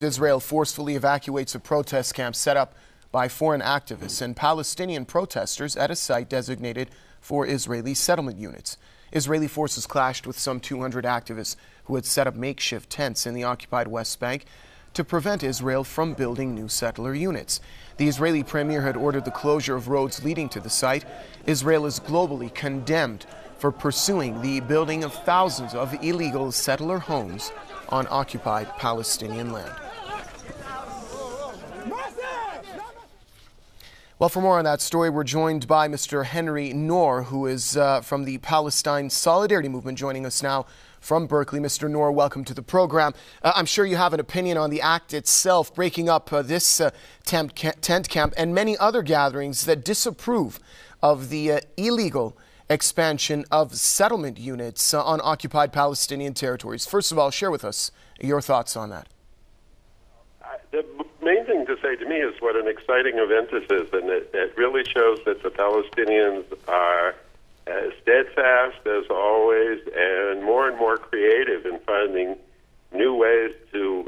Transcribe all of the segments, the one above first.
Israel forcefully evacuates a protest camp set up by foreign activists and Palestinian protesters at a site designated for Israeli settlement units. Israeli forces clashed with some 200 activists who had set up makeshift tents in the occupied West Bank to prevent Israel from building new settler units. The Israeli premier had ordered the closure of roads leading to the site. Israel is globally condemned for pursuing the building of thousands of illegal settler homes on occupied Palestinian land. Well, for more on that story, we're joined by Mr. Henry Norr, who is from the Palestine Solidarity Movement, joining us now from Berkeley. Mr. Norr, welcome to the program. I'm sure you have an opinion on the act itself, breaking up this tent camp and many other gatherings that disapprove of the illegal expansion of settlement units on occupied Palestinian territories. First of all, share with us your thoughts on that. The main thing to say to me is what an exciting event this is, and it really shows that the Palestinians are as steadfast as always and more creative in finding new ways to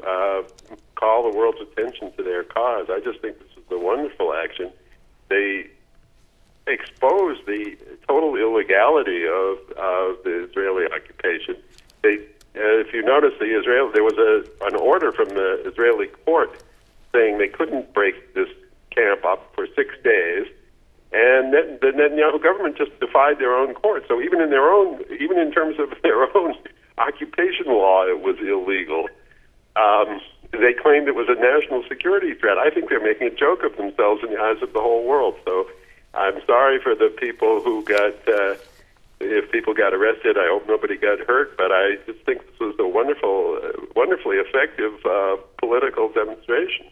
call the world's attention to their cause. I just think this is a wonderful action. They expose the total illegality of the Israeli occupation. If you notice, there was an order from the Israeli court saying they couldn't break this camp up for 6 days, and the Netanyahu government just defied their own court. So even in terms of their own occupation law, it was illegal. They claimed it was a national security threat. I think they're making a joke of themselves in the eyes of the whole world. So I'm sorry for the people who got. If people got arrested, I hope nobody got hurt, but I just think this was a wonderfully effective political demonstration.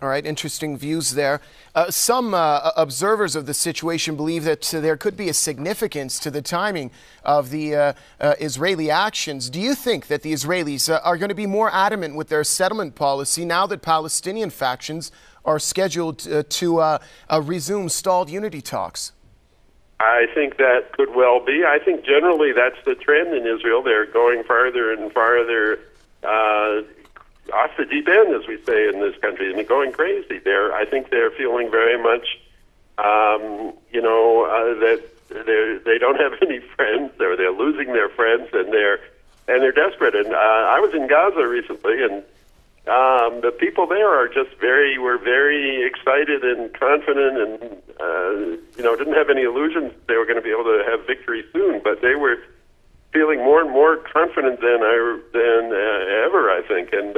All right, interesting views there. Some observers of the situation believe that there could be a significance to the timing of the Israeli actions. Do you think that the Israelis are going to be more adamant with their settlement policy now that Palestinian factions are scheduled to resume stalled unity talks? I think that could well be. I think generally that's the trend in Israel. They're going farther and farther off the deep end, as we say in this country, and going crazy. I think they're feeling very much, that they don't have any friends, or they're losing their friends, and they're desperate. And I was in Gaza recently, and the people there were very excited and confident, and didn't have any illusions they were going to be able to have victory soon. But they were feeling more and more confident than ever, I think. And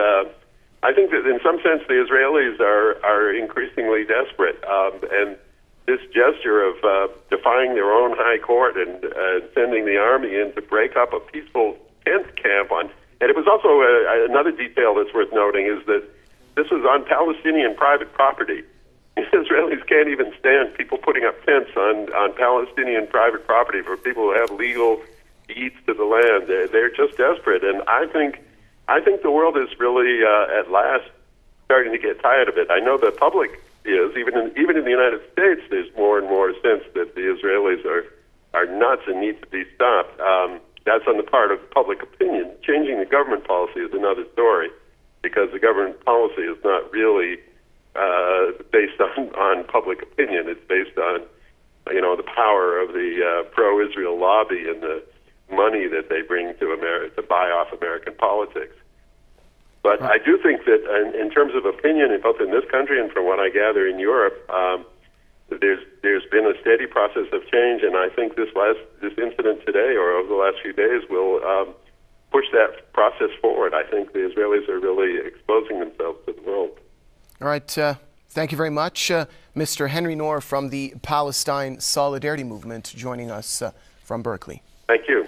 I think that in some sense the Israelis are increasingly desperate. And this gesture of defying their own high court and sending the army in to break up a peaceful tent camp on. And it was also another detail that's worth noting is that this was on Palestinian private property. Israelis can't even stand people putting up tents on Palestinian private property for people who have legal deeds to the land. They're just desperate, and I think the world is really at last starting to get tired of it. I know the public is, even in the United States, there's more and more sense that the Israelis are nuts and need to be stopped. That's on the part of public opinion. Changing the government policy is another story, because the government policy is not really based on public opinion. It's based on the power of the pro-Israel lobby and the money that they bring to America to buy off American politics. But I do think that in terms of opinion, both in this country and from what I gather in Europe, there's been a steady process of change, and I think this incident today or over the last few days will push that process forward. I think the Israelis are really exposing themselves to the world. All right. Thank you very much, Mr. Henry Norr from the Palestine Solidarity Movement, joining us from Berkeley. Thank you.